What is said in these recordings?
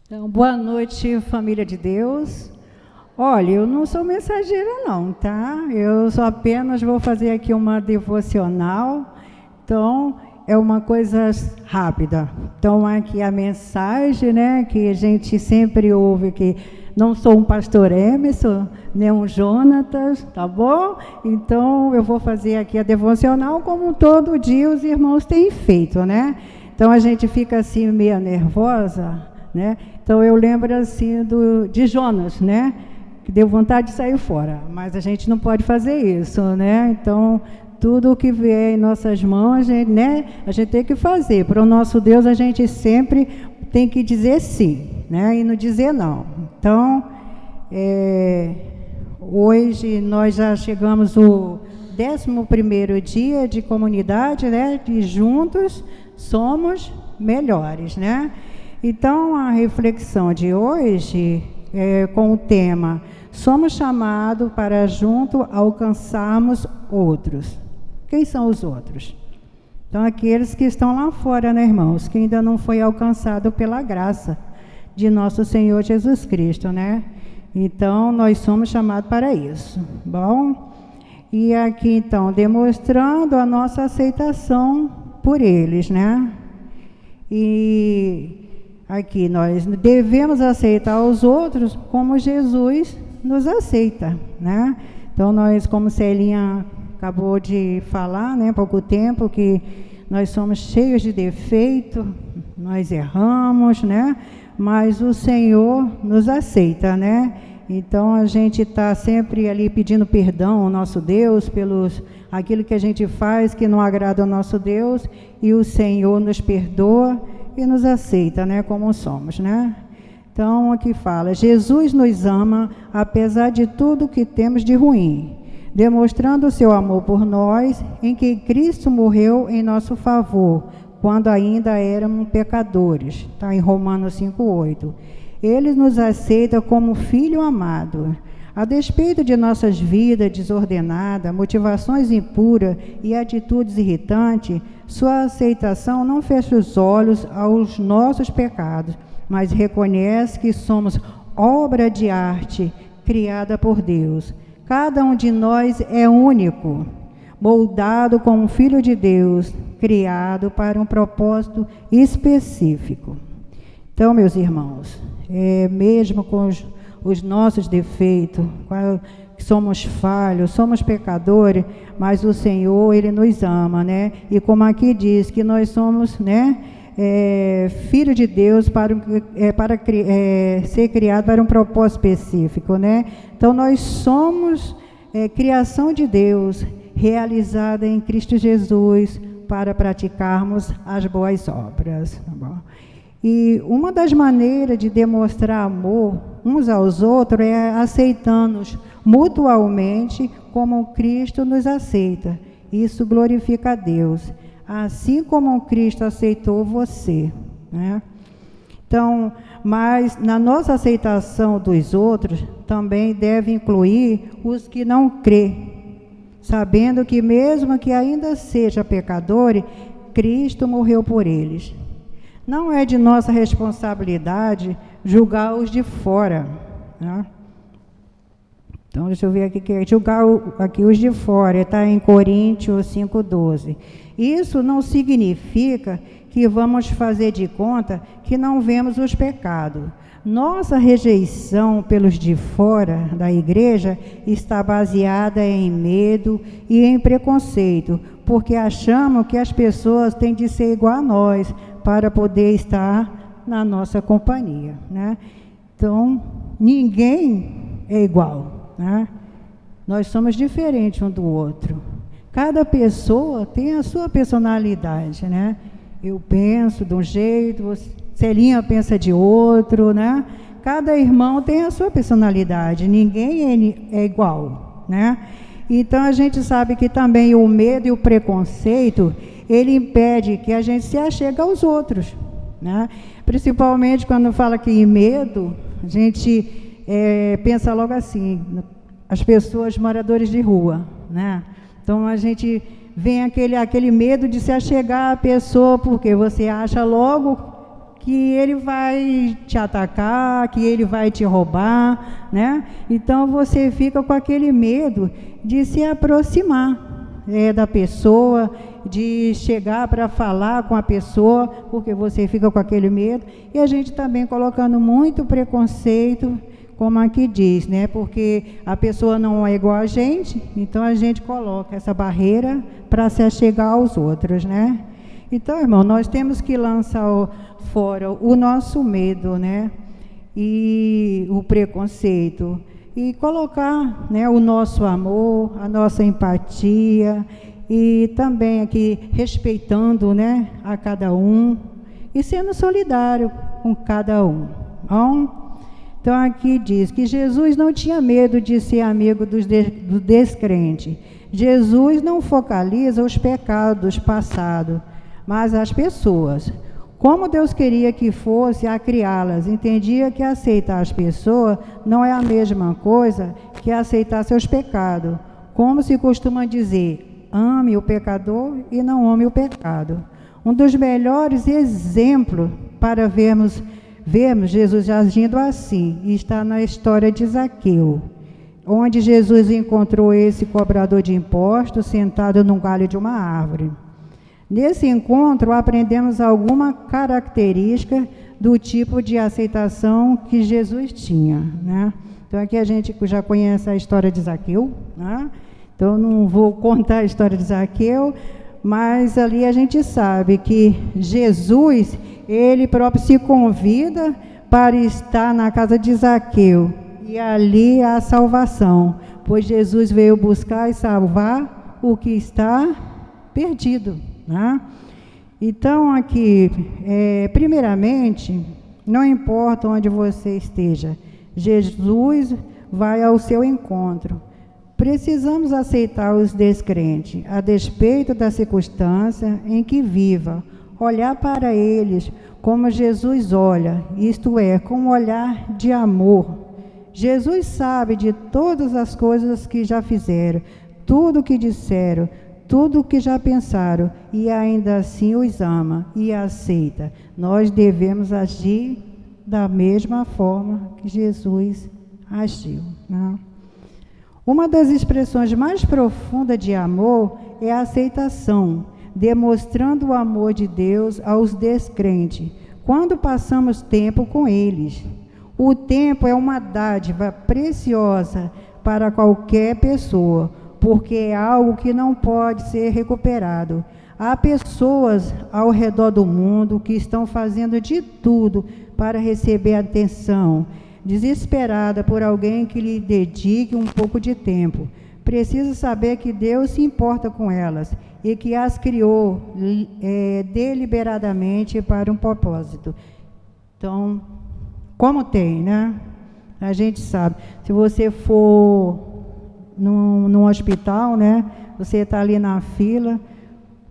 Então, boa noite, família de Deus. Olha, eu não sou mensageira não, tá? Eu só apenas vou fazer aqui uma devocional. Então, é uma coisa rápida. Então, aqui a mensagem, né, que a gente sempre ouve que não sou um pastor Emerson, nem um Jonatas, tá bom? Então, eu vou fazer aqui a devocional como todo dia os irmãos têm feito, né? Então, a gente fica assim meio nervosa, né? Então, eu lembro assim de Jonas, né? Que deu vontade de sair fora, mas a gente não pode fazer isso, né? Então, tudo o que vier em nossas mãos, né? A gente tem que fazer. Para o nosso Deus, a gente sempre tem que dizer sim, né? E não dizer não. Então, hoje nós já chegamos ao 11º dia de comunidade, né? De juntos somos melhores, né? Então, a reflexão de hoje é com o tema: somos chamados para junto alcançarmos outros. Quem são os outros? Então, aqueles que estão lá fora, né, irmãos? Que ainda não foi alcançado pela graça de nosso Senhor Jesus Cristo, né? Então, nós somos chamados para isso. Bom? E aqui, então, demonstrando a nossa aceitação por eles, né? E aqui nós devemos aceitar os outros como Jesus nos aceita, né? Então, nós, como Celinha acabou de falar, né, há pouco tempo, que nós somos cheios de defeito, nós erramos, né? Mas o Senhor nos aceita, né? Então, a gente está sempre ali pedindo perdão ao nosso Deus pelos aquilo que a gente faz que não agrada ao nosso Deus, e o Senhor nos perdoa e nos aceita, né, como somos, né? Então, aqui fala: Jesus nos ama apesar de tudo que temos de ruim, demonstrando o seu amor por nós, em que Cristo morreu em nosso favor, quando ainda éramos pecadores. Está em Romanos 5:8. Ele nos aceita como filho amado. A despeito de nossas vidas desordenadas, motivações impuras e atitudes irritantes, sua aceitação não fecha os olhos aos nossos pecados, mas reconhece que somos obra de arte criada por Deus. Cada um de nós é único, moldado como filho de Deus, criado para um propósito específico. Então, meus irmãos, mesmo com os nossos defeitos, que somos falhos, somos pecadores, mas o Senhor, Ele nos ama, né? E como aqui diz, que nós somos, né, filho de Deus para ser criado para um propósito específico, né? Então, nós somos criação de Deus, realizada em Cristo Jesus, para praticarmos as boas obras, tá bom? E uma das maneiras de demonstrar amor uns aos outros é aceitando-nos mutuamente como Cristo nos aceita. Isso glorifica a Deus, assim como Cristo aceitou você, né? Então, mas na nossa aceitação dos outros também deve incluir os que não crêem, sabendo que mesmo que ainda seja pecador, Cristo morreu por eles. Não é de nossa responsabilidade julgar os de fora, né? Então, deixa eu ver aqui, que é julgar aqui os de fora, está em Coríntios 5:12. Isso não significa que vamos fazer de conta que não vemos os pecados. Nossa rejeição pelos de fora da igreja está baseada em medo e em preconceito, porque achamos que as pessoas têm de ser igual a nós para poder estar na nossa companhia, né? Então, ninguém é igual, né? Nós somos diferentes um do outro. Cada pessoa tem a sua personalidade, né? Eu penso de um jeito, Celinha pensa de outro, né? Cada irmão tem a sua personalidade, ninguém é igual, né? Então, a gente sabe que também o medo e o preconceito, ele impede que a gente se achegue aos outros, né? Principalmente quando fala que medo, a gente pensa logo assim, as pessoas moradores de rua, né? Então, a gente vem aquele medo de se achegar à pessoa, porque você acha logo que ele vai te atacar, que ele vai te roubar, né? Então você fica com aquele medo de se aproximar da pessoa, de chegar para falar com a pessoa, porque você fica com aquele medo. E a gente também colocando muito preconceito, como aqui diz, né? Porque a pessoa não é igual a gente, então a gente coloca essa barreira para se achegar aos outros, né? Então, irmão, nós temos que lançar fora o nosso medo, né? E o preconceito. E colocar, né, o nosso amor, a nossa empatia, e também aqui respeitando, né, a cada um, e sendo solidário com cada um. Então aqui diz que Jesus não tinha medo de ser amigo do descrente. Jesus não focaliza os pecados passados, mas as pessoas. Como Deus queria que fosse a criá-las, entendia que aceitar as pessoas não é a mesma coisa que aceitar seus pecados. Como se costuma dizer, ame o pecador e não ame o pecado. Um dos melhores exemplos para vermos Jesus agindo assim está na história de Zaqueu, onde Jesus encontrou esse cobrador de impostos sentado num galho de uma árvore. Nesse encontro, aprendemos alguma característica do tipo de aceitação que Jesus tinha, né? Então, aqui a gente já conhece a história de Zaqueu, né? Então, não vou contar a história de Zaqueu, mas ali a gente sabe que Jesus, ele próprio se convida para estar na casa de Zaqueu, e ali há salvação, pois Jesus veio buscar e salvar o que está perdido, né? Então aqui, primeiramente, não importa onde você esteja, Jesus vai ao seu encontro. Precisamos aceitar os descrentes, a despeito da circunstância em que viva, olhar para eles como Jesus olha, isto é, com um olhar de amor. Jesus sabe de todas as coisas que já fizeram, tudo que disseram, tudo o que já pensaram, e ainda assim os ama e aceita. Nós devemos agir da mesma forma que Jesus agiu, né? Uma das expressões mais profundas de amor é a aceitação, demonstrando o amor de Deus aos descrentes, quando passamos tempo com eles. O tempo é uma dádiva preciosa para qualquer pessoa, porque é algo que não pode ser recuperado. Há pessoas ao redor do mundo que estão fazendo de tudo para receber atenção, desesperada por alguém que lhe dedique um pouco de tempo. Precisa saber que Deus se importa com elas e que as criou deliberadamente para um propósito. Então, como tem, né? A gente sabe, se você for num hospital, né? Você está ali na fila,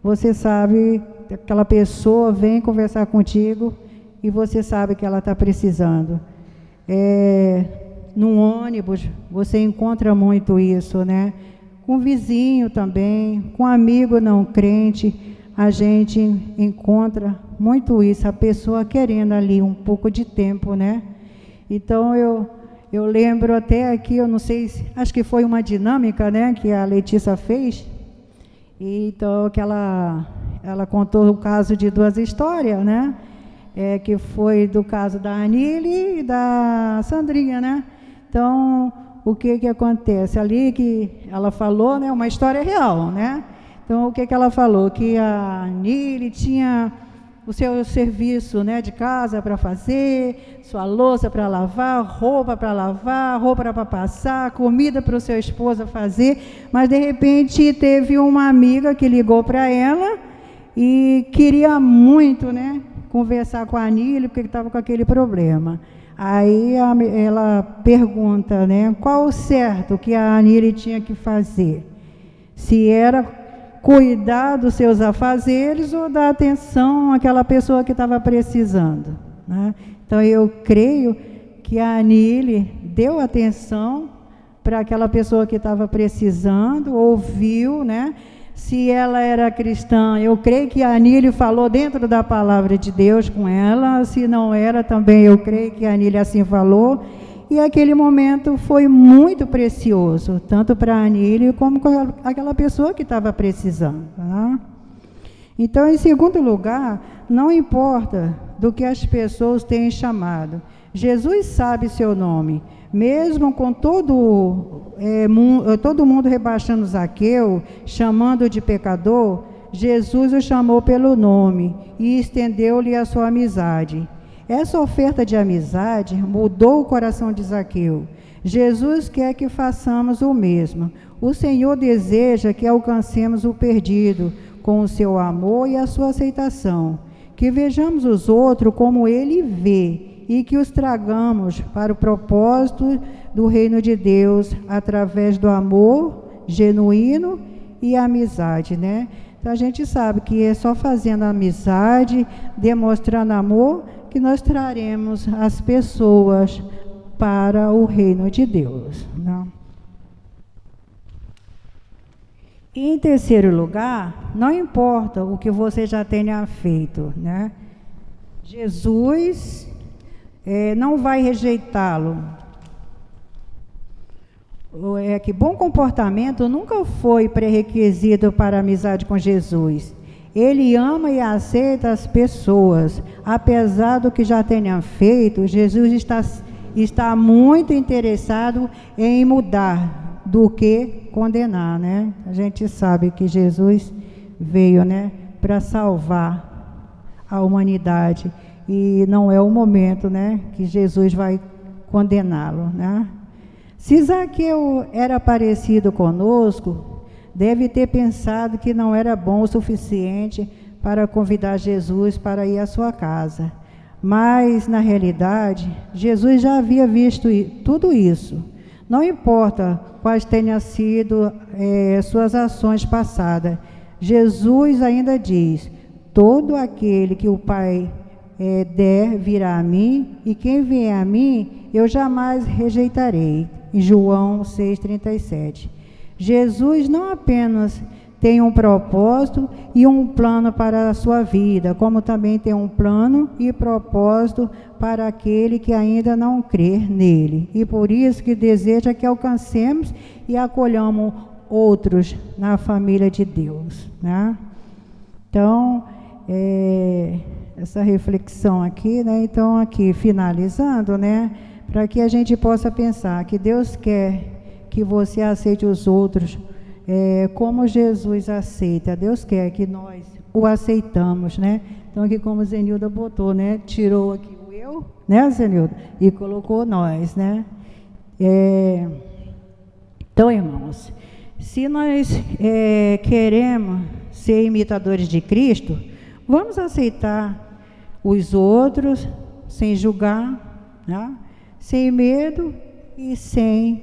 você sabe que aquela pessoa vem conversar contigo e você sabe que ela está precisando. Num ônibus, você encontra muito isso, né? Com vizinho também, com amigo não crente, a gente encontra muito isso, a pessoa querendo ali um pouco de tempo, né? Então, eu lembro até aqui, eu não sei, acho que foi uma dinâmica, né, que a Letícia fez, e então que ela contou o caso de duas histórias, né, que foi do caso da Anile e da Sandrinha, né? Então, o que acontece? Ali que ela falou, né, uma história real, né? Então, o que ela falou? Que a Anile tinha o seu serviço, né, de casa para fazer, sua louça para lavar, roupa para passar, comida para o seu esposo fazer, mas de repente teve uma amiga que ligou para ela e queria muito, né, conversar com a Anile, porque estava com aquele problema. Aí ela pergunta, né, qual o certo que a Anile tinha que fazer? Se era cuidar dos seus afazeres ou dar atenção àquela pessoa que estava precisando, né? Então, eu creio que a Anile deu atenção para aquela pessoa que estava precisando, ouviu, né? Se ela era cristã, eu creio que a Anília falou dentro da palavra de Deus com ela. Se não era, também eu creio que a Anília assim falou. E aquele momento foi muito precioso, tanto para a Anília como para aquela pessoa que estava precisando. Tá? Então, em segundo lugar, não importa do que as pessoas tenham chamado, Jesus sabe seu nome. Mesmo com todo mundo rebaixando Zaqueu, chamando de pecador, Jesus o chamou pelo nome e estendeu-lhe a sua amizade. Essa oferta de amizade mudou o coração de Zaqueu. Jesus quer que façamos o mesmo. O Senhor deseja que alcancemos o perdido com o seu amor e a sua aceitação. Que vejamos os outros como Ele vê e que os tragamos para o propósito do reino de Deus através do amor genuíno e amizade, né? Então a gente sabe que é só fazendo amizade, demonstrando amor, que nós traremos as pessoas para o reino de Deus, né? E em terceiro lugar, não importa o que você já tenha feito, né? Jesus não vai rejeitá-lo. Que bom comportamento nunca foi pré-requisito para a amizade com Jesus. Ele ama e aceita as pessoas. Apesar do que já tenham feito, Jesus está muito interessado em mudar do que condenar, né? A gente sabe que Jesus veio, né, para salvar a humanidade. E não é o momento, né, que Jesus vai condená-lo, né? Se Zaqueu era parecido conosco, deve ter pensado que não era bom o suficiente para convidar Jesus para ir à sua casa. Mas, na realidade, Jesus já havia visto tudo isso. Não importa quais tenham sido suas ações passadas, Jesus ainda diz: todo aquele que o Pai der virá a mim, e quem vier a mim, eu jamais rejeitarei. Em João 6,37. Jesus não apenas tem um propósito e um plano para a sua vida, como também tem um plano e propósito para aquele que ainda não crê nele. E por isso que deseja que alcancemos e acolhamos outros na família de Deus, né? Então, essa reflexão aqui, né? Então, aqui, finalizando, né? Para que a gente possa pensar que Deus quer que você aceite os outros como Jesus aceita. Deus quer que nós o aceitamos, né? Então, aqui como Zenilda botou, né? Tirou aqui o eu, né, Zenilda? E colocou nós, né? Então, irmãos, se nós queremos ser imitadores de Cristo, vamos aceitar os outros sem julgar, né? Sem medo e sem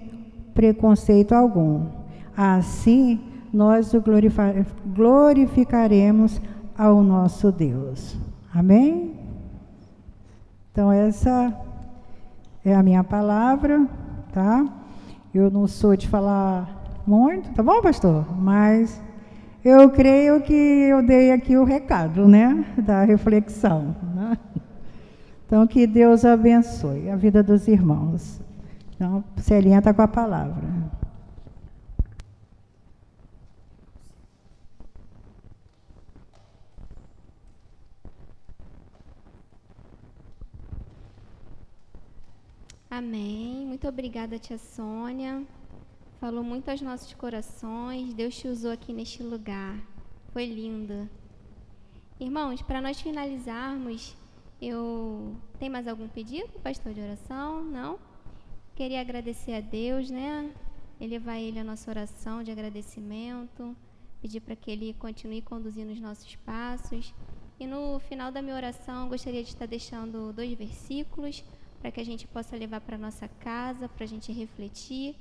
preconceito algum. Assim, nós o glorificaremos ao nosso Deus. Amém? Então, essa é a minha palavra, tá? Eu não sou de falar muito, tá bom, pastor? Mas eu creio que eu dei aqui o recado, né? Da reflexão, né? Então, que Deus abençoe a vida dos irmãos. Então, Celinha está com a palavra. Amém. Muito obrigada, tia Sônia. Falou muito aos nossos corações. Deus te usou aqui neste lugar. Foi linda. Irmãos, para nós finalizarmos, tem mais algum pedido, pastor, de oração? Não? Queria agradecer a Deus, né? Elevar Ele a nossa oração de agradecimento, pedir para que Ele continue conduzindo os nossos passos. E no final da minha oração, gostaria de estar deixando 2 versículos para que a gente possa levar para a nossa casa, para a gente refletir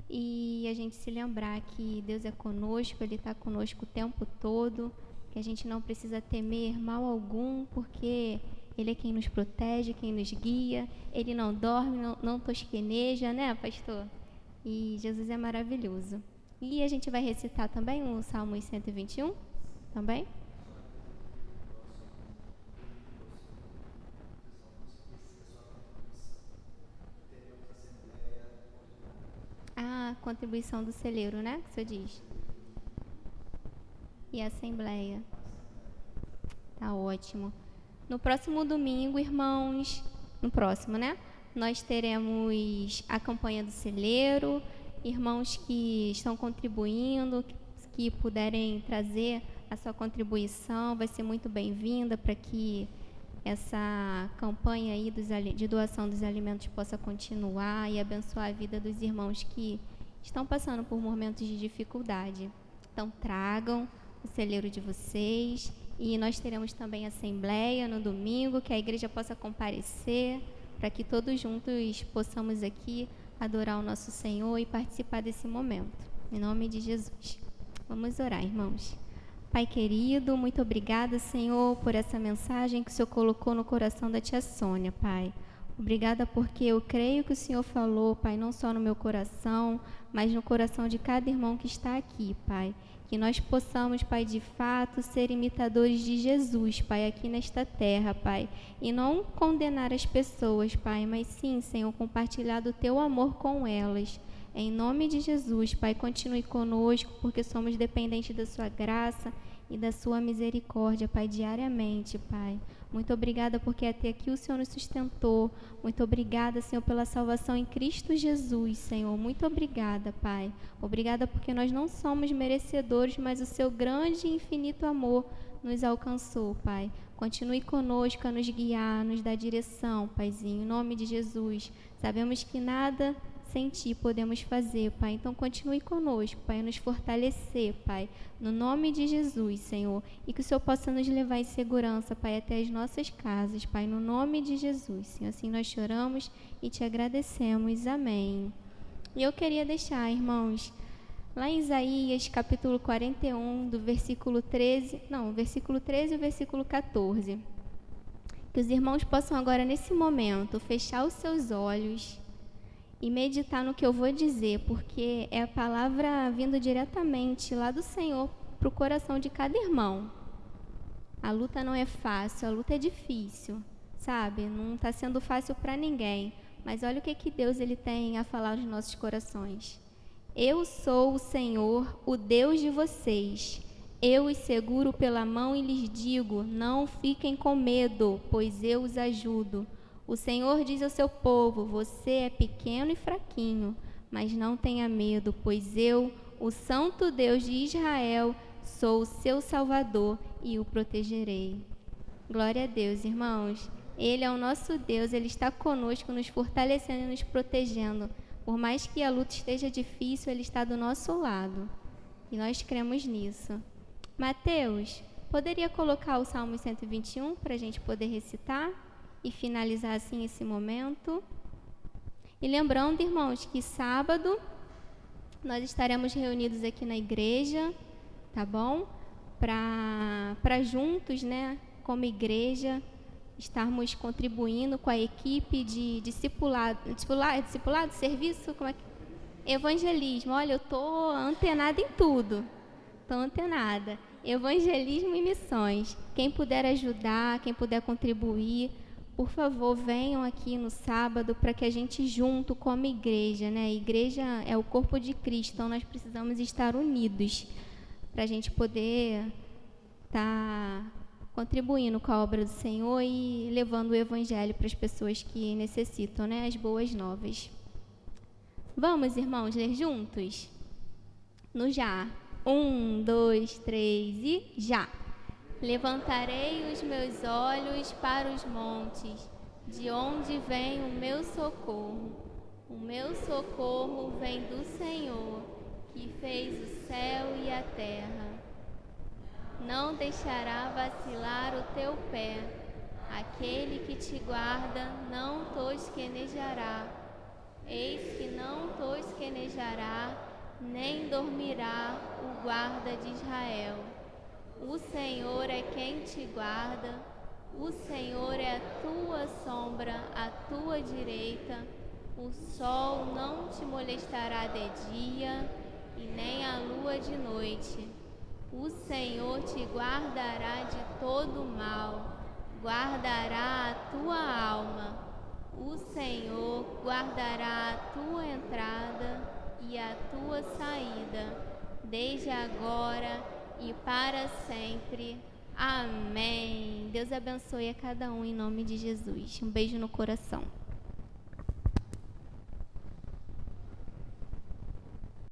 e a gente se lembrar que Deus é conosco, Ele está conosco o tempo todo, que a gente não precisa temer mal algum, porque Ele é quem nos protege, quem nos guia, Ele não dorme, não tosqueneja, né, pastor? E Jesus é maravilhoso. E a gente vai recitar também o Salmo 121, também? Ah, contribuição do celeiro, né? Que o senhor diz. E a assembleia. Tá ótimo. No próximo domingo, irmãos, no próximo, né? Nós teremos a campanha do celeiro, irmãos que estão contribuindo, que puderem trazer a sua contribuição, vai ser muito bem-vinda para que essa campanha aí de doação dos alimentos possa continuar e abençoar a vida dos irmãos que estão passando por momentos de dificuldade. Então, tragam o celeiro de vocês. E nós teremos também assembleia no domingo, que a igreja possa comparecer, para que todos juntos possamos aqui adorar o nosso Senhor e participar desse momento. Em nome de Jesus. Vamos orar, irmãos. Pai querido, muito obrigada, Senhor, por essa mensagem que o Senhor colocou no coração da tia Sônia, Pai. Obrigada porque eu creio que o Senhor falou, Pai, não só no meu coração, mas no coração de cada irmão que está aqui, Pai. Que nós possamos, Pai, de fato, ser imitadores de Jesus, Pai, aqui nesta terra, Pai. E não condenar as pessoas, Pai, mas sim, Senhor, compartilhar do Teu amor com elas. Em nome de Jesus, Pai, continue conosco, porque somos dependentes da Sua graça e da Sua misericórdia, Pai, diariamente, Pai. Muito obrigada porque até aqui o Senhor nos sustentou. Muito obrigada, Senhor, pela salvação em Cristo Jesus, Senhor. Muito obrigada, Pai. Obrigada porque nós não somos merecedores, mas o Seu grande e infinito amor nos alcançou, Pai. Continue conosco a nos guiar, nos dar direção, Paizinho, em nome de Jesus. Sabemos que nada sem Ti podemos fazer, Pai. Então, continue conosco, Pai, a nos fortalecer, Pai, no nome de Jesus, Senhor. E que o Senhor possa nos levar em segurança, Pai, até as nossas casas, Pai, no nome de Jesus, Senhor. Assim nós choramos e Te agradecemos. Amém. E eu queria deixar, irmãos, lá em Isaías, capítulo 41, do versículo 13 e o versículo 14. Que os irmãos possam agora, nesse momento, fechar os seus olhos e meditar no que eu vou dizer, porque é a palavra vindo diretamente lá do Senhor para o coração de cada irmão. A luta não é fácil, a luta é difícil, sabe? Não está sendo fácil para ninguém, mas olha o que Deus ele tem a falar aos nossos corações. Eu sou o Senhor, o Deus de vocês. Eu os seguro pela mão e lhes digo, não fiquem com medo, pois eu os ajudo. O Senhor diz ao seu povo, você é pequeno e fraquinho, mas não tenha medo, pois eu, o Santo Deus de Israel, sou o seu Salvador e o protegerei. Glória a Deus, irmãos. Ele é o nosso Deus, Ele está conosco, nos fortalecendo e nos protegendo. Por mais que a luta esteja difícil, Ele está do nosso lado. E nós cremos nisso. Mateus, poderia colocar o Salmo 121 para a gente poder recitar? E finalizar assim esse momento. E lembrando, irmãos, que sábado nós estaremos reunidos aqui na igreja, tá bom? Para juntos, né, como igreja, estarmos contribuindo com a equipe de discipulado, serviço, como é que... Evangelismo. Olha, eu tô antenada em tudo. Tô antenada. Evangelismo e missões. Quem puder ajudar, quem puder contribuir, por favor, venham aqui no sábado para que a gente junto como igreja, né? A igreja é o corpo de Cristo, então nós precisamos estar unidos para a gente poder estar contribuindo com a obra do Senhor e levando o evangelho para as pessoas que necessitam, né? As boas novas. Vamos, irmãos, ler juntos? No já. 1, 2, 3 e já. Levantarei os meus olhos para os montes, de onde vem o meu socorro. O meu socorro vem do Senhor, que fez o céu e a terra. Não deixará vacilar o teu pé. Aquele que te guarda não tosquenejará. Eis que não tosquenejará, nem dormirá o guarda de Israel. O Senhor é quem te guarda, o Senhor é a tua sombra, à tua direita. O sol não te molestará de dia, e nem a lua de noite. O Senhor te guardará de todo mal, guardará a tua alma. O Senhor guardará a tua entrada e a tua saída, desde agora e para sempre. Amém. Deus abençoe a cada um em nome de Jesus. Um beijo no coração.